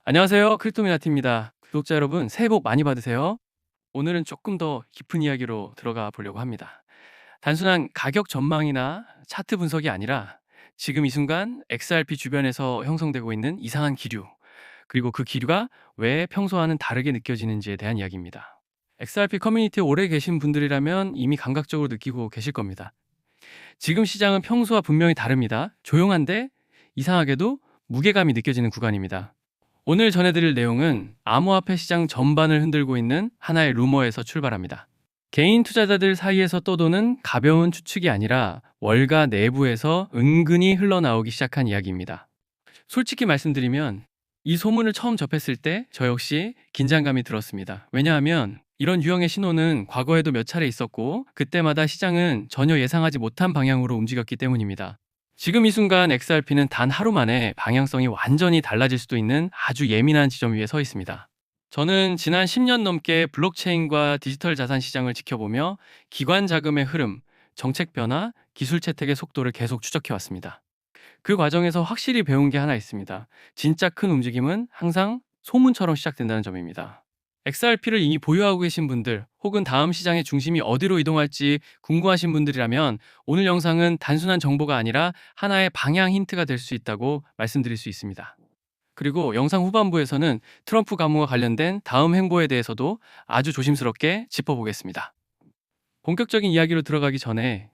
안녕하세요. 크립토미나티입니다. 구독자 여러분, 새해 복 많이 받으세요. 오늘은 조금 더 깊은 이야기로 들어가 보려고 합니다. 단순한 가격 전망이나 차트 분석이 아니라 지금 이 순간 XRP 주변에서 형성되고 있는 이상한 기류, 그리고 그 기류가 왜 평소와는 다르게 느껴지는지에 대한 이야기입니다. XRP 커뮤니티에 오래 계신 분들이라면 이미 감각적으로 느끼고 계실 겁니다. 지금 시장은 평소와 분명히 다릅니다. 조용한데 이상하게도 무게감이 느껴지는 구간입니다. 오늘 전해드릴 내용은 암호화폐 시장 전반을 흔들고 있는 하나의 루머에서 출발합니다. 개인 투자자들 사이에서 떠도는 가벼운 추측이 아니라 월가 내부에서 은근히 흘러나오기 시작한 이야기입니다. 솔직히 말씀드리면 이 소문을 처음 접했을 때 저 역시 긴장감이 들었습니다. 왜냐하면 이런 유형의 신호는 과거에도 몇 차례 있었고 그때마다 시장은 전혀 예상하지 못한 방향으로 움직였기 때문입니다. 지금 이 순간 XRP는 단 하루 만에 방향성이 완전히 달라질 수도 있는 아주 예민한 지점 위에 서 있습니다. 저는 지난 10년 넘게 블록체인과 디지털 자산 시장을 지켜보며 기관 자금의 흐름, 정책 변화, 기술 채택의 속도를 계속 추적해 왔습니다. 그 과정에서 확실히 배운 게 하나 있습니다. 진짜 큰 움직임은 항상 소문처럼 시작된다는 점입니다. XRP를 이미 보유하고 계신 분들, 혹은 다음 시장의 중심이 어디로 이동할지 궁금하신 분들이라면 오늘 영상은 단순한 정보가 아니라 하나의 방향 힌트가 될 수 있다고 말씀드릴 수 있습니다. 그리고 영상 후반부에서는 트럼프 가무와 관련된 다음 행보에 대해서도 아주 조심스럽게 짚어보겠습니다. 본격적인 이야기로 들어가기 전에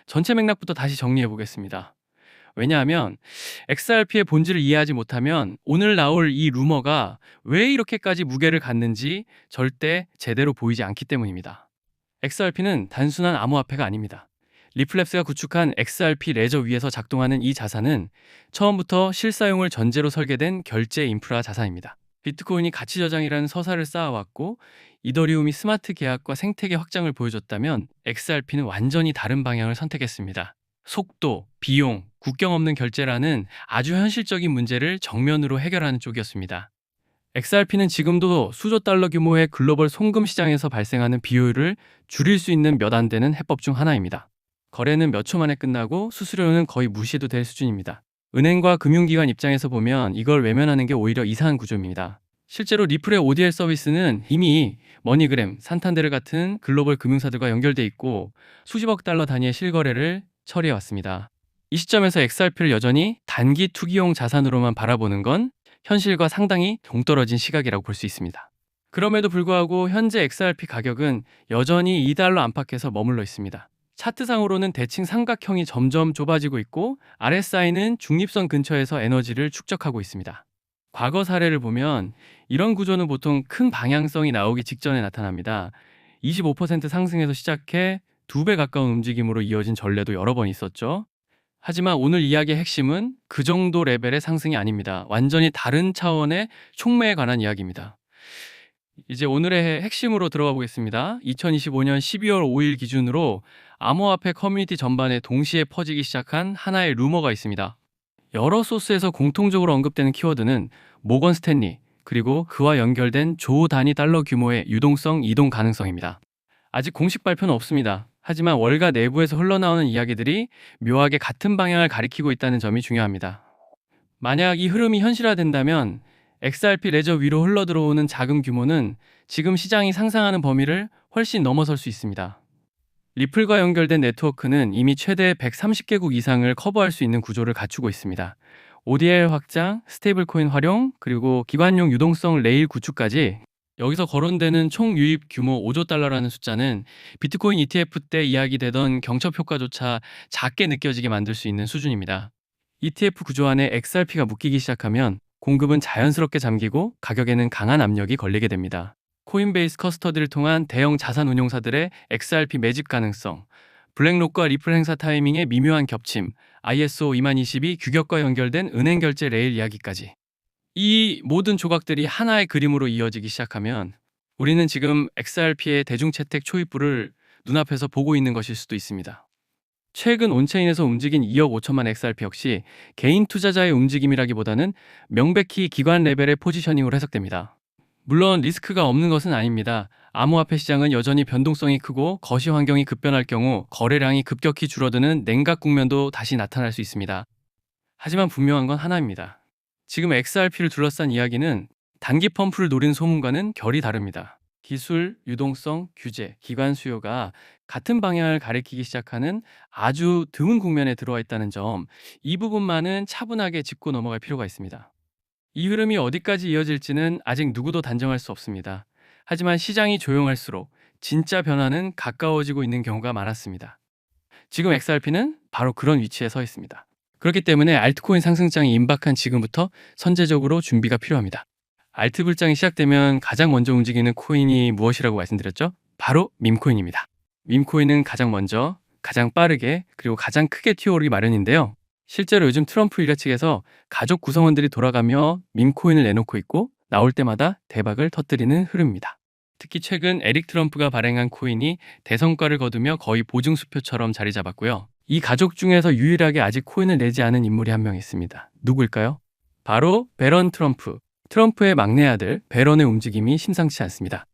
전체 맥락부터 다시 정리해 보겠습니다. 왜냐하면 XRP의 본질을 이해하지 못하면 오늘 나올 이 루머가 왜 이렇게까지 무게를 갖는지 절대 제대로 보이지 않기 때문입니다. XRP는 단순한 암호화폐가 아닙니다. 리플랩스가 구축한 XRP 레저 위에서 작동하는 이 자산은 처음부터 실사용을 전제로 설계된 결제 인프라 자산입니다. 비트코인이 가치 저장이라는 서사를 쌓아왔고 이더리움이 스마트 계약과 생태계 확장을 보여줬다면 XRP는 완전히 다른 방향을 선택했습니다. 속도, 비용, 국경 없는 결제라는 아주 현실적인 문제를 정면으로 해결하는 쪽이었습니다. XRP는 지금도 수조 달러 규모의 글로벌 송금 시장에서 발생하는 비효율을 줄일 수 있는 몇 안 되는 해법 중 하나입니다. 거래는 몇 초 만에 끝나고 수수료는 거의 무시해도 될 수준입니다. 은행과 금융기관 입장에서 보면 이걸 외면하는 게 오히려 이상한 구조입니다. 실제로 리플의 ODL 서비스는 이미 머니그램, 산탄데르 같은 글로벌 금융사들과 연결돼 있고 수십억 달러 단위의 실거래를 처리해 왔습니다. 이 시점에서 XRP를 여전히 단기 투기용 자산으로만 바라보는 건 현실과 상당히 동떨어진 시각이라고 볼 수 있습니다. 그럼에도 불구하고 현재 XRP 가격은 여전히 2달러 안팎에서 머물러 있습니다. 차트상으로는 대칭 삼각형이 점점 좁아지고 있고 RSI는 중립선 근처에서 에너지를 축적하고 있습니다. 과거 사례를 보면 이런 구조는 보통 큰 방향성이 나오기 직전에 나타납니다. 25% 상승에서 시작해 2배 가까운 움직임으로 이어진 전례도 여러 번 있었죠. 하지만 오늘 이야기의 핵심은 그 정도 레벨의 상승이 아닙니다. 완전히 다른 차원의 촉매에 관한 이야기입니다. 이제 오늘의 핵심으로 들어가 보겠습니다. 2025년 12월 5일 기준으로 암호화폐 커뮤니티 전반에 동시에 퍼지기 시작한 하나의 루머가 있습니다. 여러 소스에서 공통적으로 언급되는 키워드는 모건 스탠리, 그리고 그와 연결된 조 단위 달러 규모의 유동성 이동 가능성입니다. 아직 공식 발표는 없습니다. 하지만 월가 내부에서 흘러나오는 이야기들이 묘하게 같은 방향을 가리키고 있다는 점이 중요합니다. 만약 이 흐름이 현실화된다면 XRP 레저 위로 흘러들어오는 자금 규모는 지금 시장이 상상하는 범위를 훨씬 넘어설 수 있습니다. 리플과 연결된 네트워크는 이미 최대 130개국 이상을 커버할 수 있는 구조를 갖추고 있습니다. ODL 확장, 스테이블 코인 활용, 그리고 기관용 유동성 레일 구축까지 여기서 거론되는 총 유입 규모 5조 달러라는 숫자는 비트코인 ETF 때 이야기되던 경첩 효과조차 작게 느껴지게 만들 수 있는 수준입니다. ETF 구조 안에 XRP가 묶이기 시작하면 공급은 자연스럽게 잠기고 가격에는 강한 압력이 걸리게 됩니다. 코인베이스 커스터디를 통한 대형 자산 운용사들의 XRP 매집 가능성, 블랙록과 리플 행사 타이밍의 미묘한 겹침, ISO 2022 규격과 연결된 은행 결제 레일 이야기까지. 이 모든 조각들이 하나의 그림으로 이어지기 시작하면 우리는 지금 XRP의 대중채택 초입부를 눈앞에서 보고 있는 것일 수도 있습니다. 최근 온체인에서 움직인 2억 5천만 XRP 역시 개인 투자자의 움직임이라기보다는 명백히 기관 레벨의 포지셔닝으로 해석됩니다. 물론 리스크가 없는 것은 아닙니다. 암호화폐 시장은 여전히 변동성이 크고 거시 환경이 급변할 경우 거래량이 급격히 줄어드는 냉각 국면도 다시 나타날 수 있습니다. 하지만 분명한 건 하나입니다. 지금 XRP를 둘러싼 이야기는 단기 펌프를 노린 소문과는 결이 다릅니다. 기술, 유동성, 규제, 기관 수요가 같은 방향을 가리키기 시작하는 아주 드문 국면에 들어와 있다는 점, 이 부분만은 차분하게 짚고 넘어갈 필요가 있습니다. 이 흐름이 어디까지 이어질지는 아직 누구도 단정할 수 없습니다. 하지만 시장이 조용할수록 진짜 변화는 가까워지고 있는 경우가 많았습니다. 지금 XRP는 바로 그런 위치에 서 있습니다. 그렇기 때문에 알트코인 상승장이 임박한 지금부터 선제적으로 준비가 필요합니다. 알트 불장이 시작되면 가장 먼저 움직이는 코인이 무엇이라고 말씀드렸죠? 바로 밈코인입니다. 밈코인은 가장 먼저, 가장 빠르게, 그리고 가장 크게 튀어오르기 마련인데요. 실제로 요즘 트럼프 일가 측에서 가족 구성원들이 돌아가며 밈코인을 내놓고 있고, 나올 때마다 대박을 터뜨리는 흐름입니다. 특히 최근 에릭 트럼프가 발행한 코인이 대성과를 거두며 거의 보증수표처럼 자리 잡았고요. 이 가족 중에서 유일하게 아직 코인을 내지 않은 인물이 한 명 있습니다. 누구일까요? 바로 베런 트럼프. 트럼프의 막내 아들 베런의 움직임이 심상치 않습니다.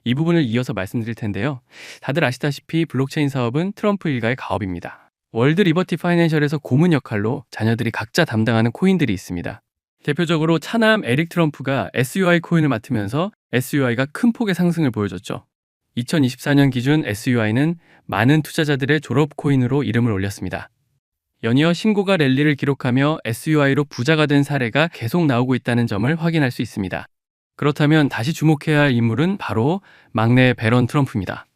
이 부분을 이어서 말씀드릴 텐데요. 다들 아시다시피 블록체인 사업은 트럼프 일가의 가업입니다. 월드 리버티 파이낸셜에서 고문 역할로 자녀들이 각자 담당하는 코인들이 있습니다. 대표적으로 차남 에릭 트럼프가 SUI 코인을 맡으면서 SUI가 큰 폭의 상승을 보여줬죠. 2024년 기준 SUI는 많은 투자자들의 졸업 코인으로 이름을 올렸습니다. 연이어 신고가 랠리를 기록하며 SUI로 부자가 된 사례가 계속 나오고 있다는 점을 확인할 수 있습니다. 그렇다면 다시 주목해야 할 인물은 바로 막내 베런 트럼프입니다.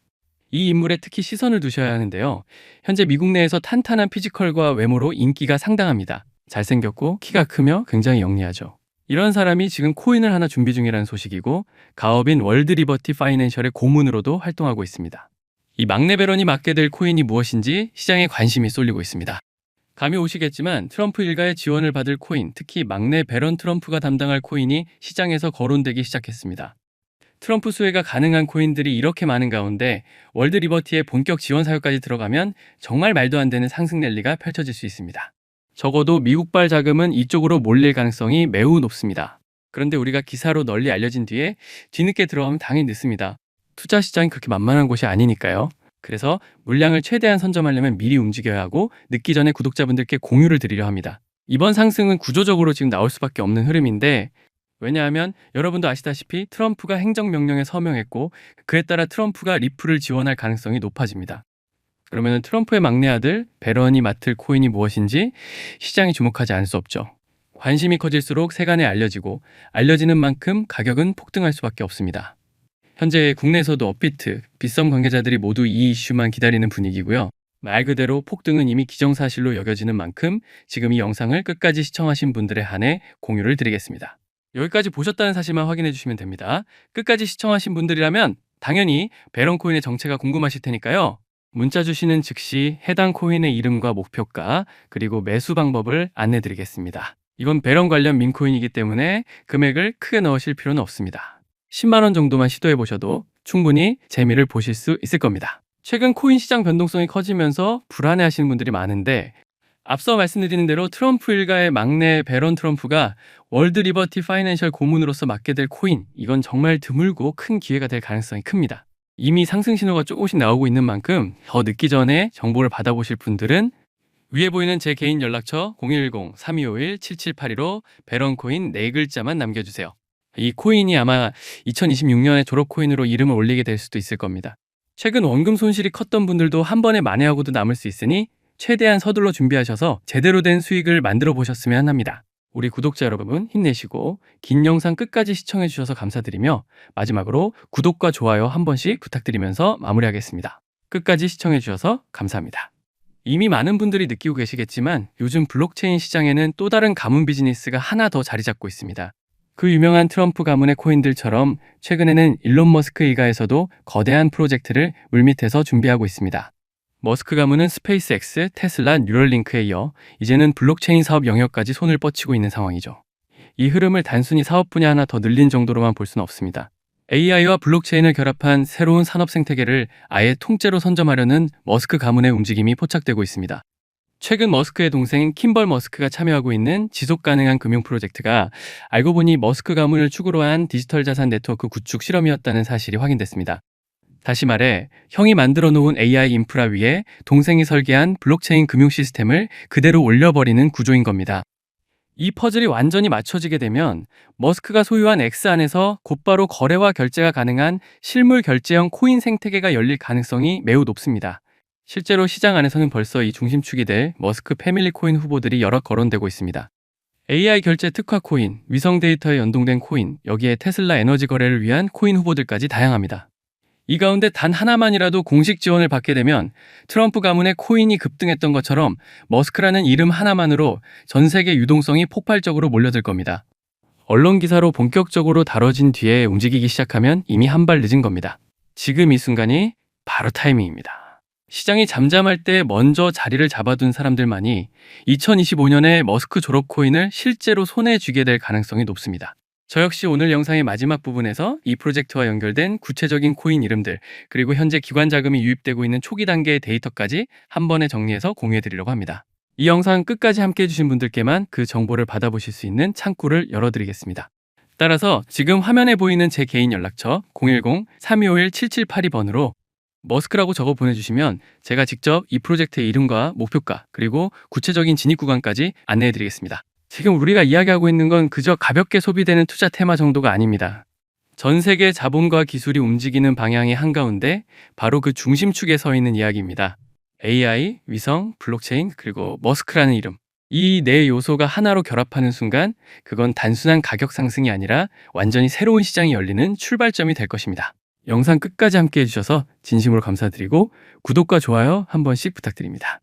이 인물에 특히 시선을 두셔야 하는데요. 현재 미국 내에서 탄탄한 피지컬과 외모로 인기가 상당합니다. 잘생겼고 키가 크며 굉장히 영리하죠. 이런 사람이 지금 코인을 하나 준비 중이라는 소식이고, 가업인 월드 리버티 파이낸셜의 고문으로도 활동하고 있습니다. 이 막내 베런이 맡게 될 코인이 무엇인지 시장에 관심이 쏠리고 있습니다. 감이 오시겠지만 트럼프 일가의 지원을 받을 코인, 특히 막내 베런 트럼프가 담당할 코인이 시장에서 거론되기 시작했습니다. 트럼프 수혜가 가능한 코인들이 이렇게 많은 가운데 월드 리버티의 본격 지원 사유까지 들어가면 정말 말도 안 되는 상승 랠리가 펼쳐질 수 있습니다. 적어도 미국발 자금은 이쪽으로 몰릴 가능성이 매우 높습니다. 그런데 우리가 기사로 널리 알려진 뒤에 뒤늦게 들어가면 당연히 늦습니다. 투자 시장이 그렇게 만만한 곳이 아니니까요. 그래서 물량을 최대한 선점하려면 미리 움직여야 하고, 늦기 전에 구독자분들께 공유를 드리려 합니다. 이번 상승은 구조적으로 지금 나올 수밖에 없는 흐름인데, 왜냐하면 여러분도 아시다시피 트럼프가 행정명령에 서명했고, 그에 따라 트럼프가 리플을 지원할 가능성이 높아집니다. 그러면 트럼프의 막내 아들 베런이 맡을 코인이 무엇인지 시장이 주목하지 않을 수 없죠. 관심이 커질수록 세간에 알려지고, 알려지는 만큼 가격은 폭등할 수밖에 없습니다. 현재 국내에서도 업비트, 빗썸 관계자들이 모두 이 이슈만 기다리는 분위기고요. 말 그대로 폭등은 이미 기정사실로 여겨지는 만큼 지금 이 영상을 끝까지 시청하신 분들에 한해 공유를 드리겠습니다. 여기까지 보셨다는 사실만 확인해 주시면 됩니다. 끝까지 시청하신 분들이라면 당연히 베런 코인의 정체가 궁금하실 테니까요. 문자 주시는 즉시 해당 코인의 이름과 목표가, 그리고 매수 방법을 안내 드리겠습니다. 이건 베런 관련 밈코인이기 때문에 금액을 크게 넣으실 필요는 없습니다. 10만 원 정도만 시도해 보셔도 충분히 재미를 보실 수 있을 겁니다. 최근 코인 시장 변동성이 커지면서 불안해 하시는 분들이 많은데, 앞서 말씀드린 대로 트럼프 일가의 막내 베런 트럼프가 월드 리버티 파이낸셜 고문으로서 맡게 될 코인, 이건 정말 드물고 큰 기회가 될 가능성이 큽니다. 이미 상승 신호가 조금씩 나오고 있는 만큼 더 늦기 전에 정보를 받아보실 분들은 위에 보이는 제 개인 연락처 010-3251-7782로 베런 코인 4글자만 남겨주세요. 이 코인이 아마 2026년에 졸업 코인으로 이름을 올리게 될 수도 있을 겁니다. 최근 원금 손실이 컸던 분들도 한 번에 만회하고도 남을 수 있으니 최대한 서둘러 준비하셔서 제대로 된 수익을 만들어 보셨으면 합니다. 우리 구독자 여러분 힘내시고 긴 영상 끝까지 시청해 주셔서 감사드리며, 마지막으로 구독과 좋아요 한 번씩 부탁드리면서 마무리하겠습니다. 끝까지 시청해 주셔서 감사합니다. 이미 많은 분들이 느끼고 계시겠지만 요즘 블록체인 시장에는 또 다른 가문 비즈니스가 하나 더 자리 잡고 있습니다. 그 유명한 트럼프 가문의 코인들처럼 최근에는 일론 머스크 일가에서도 거대한 프로젝트를 물밑에서 준비하고 있습니다. 머스크 가문은 스페이스X, 테슬라, 뉴럴링크에 이어 이제는 블록체인 사업 영역까지 손을 뻗치고 있는 상황이죠. 이 흐름을 단순히 사업 분야 하나 더 늘린 정도로만 볼 수는 없습니다. AI와 블록체인을 결합한 새로운 산업 생태계를 아예 통째로 선점하려는 머스크 가문의 움직임이 포착되고 있습니다. 최근 머스크의 동생 킴벌 머스크가 참여하고 있는 지속 가능한 금융 프로젝트가 알고 보니 머스크 가문을 축으로 한 디지털 자산 네트워크 구축 실험이었다는 사실이 확인됐습니다. 다시 말해 형이 만들어 놓은 AI 인프라 위에 동생이 설계한 블록체인 금융 시스템을 그대로 올려버리는 구조인 겁니다. 이 퍼즐이 완전히 맞춰지게 되면 머스크가 소유한 X 안에서 곧바로 거래와 결제가 가능한 실물 결제형 코인 생태계가 열릴 가능성이 매우 높습니다. 실제로 시장 안에서는 벌써 이 중심축이 될 머스크 패밀리 코인 후보들이 여러 거론되고 있습니다. AI 결제 특화 코인, 위성 데이터에 연동된 코인, 여기에 테슬라 에너지 거래를 위한 코인 후보들까지 다양합니다. 이 가운데 단 하나만이라도 공식 지원을 받게 되면 트럼프 가문의 코인이 급등했던 것처럼 머스크라는 이름 하나만으로 전 세계 유동성이 폭발적으로 몰려들 겁니다. 언론 기사로 본격적으로 다뤄진 뒤에 움직이기 시작하면 이미 한 발 늦은 겁니다. 지금 이 순간이 바로 타이밍입니다. 시장이 잠잠할 때 먼저 자리를 잡아둔 사람들만이 2025년에 머스크 졸업 코인을 실제로 손에 쥐게 될 가능성이 높습니다. 저 역시 오늘 영상의 마지막 부분에서 이 프로젝트와 연결된 구체적인 코인 이름들, 그리고 현재 기관 자금이 유입되고 있는 초기 단계의 데이터까지 한 번에 정리해서 공유해드리려고 합니다. 이 영상 끝까지 함께 해주신 분들께만 그 정보를 받아보실 수 있는 창구를 열어드리겠습니다. 따라서 지금 화면에 보이는 제 개인 연락처 010-3251-7782번으로 머스크라고 적어 보내주시면 제가 직접 이 프로젝트의 이름과 목표가, 그리고 구체적인 진입 구간까지 안내해드리겠습니다. 지금 우리가 이야기하고 있는 건 그저 가볍게 소비되는 투자 테마 정도가 아닙니다. 전 세계 자본과 기술이 움직이는 방향의 한가운데 바로 그 중심축에 서 있는 이야기입니다. AI, 위성, 블록체인, 그리고 머스크라는 이름. 이 네 요소가 하나로 결합하는 순간 그건 단순한 가격 상승이 아니라 완전히 새로운 시장이 열리는 출발점이 될 것입니다. 영상 끝까지 함께 해주셔서 진심으로 감사드리고 구독과 좋아요 한 번씩 부탁드립니다.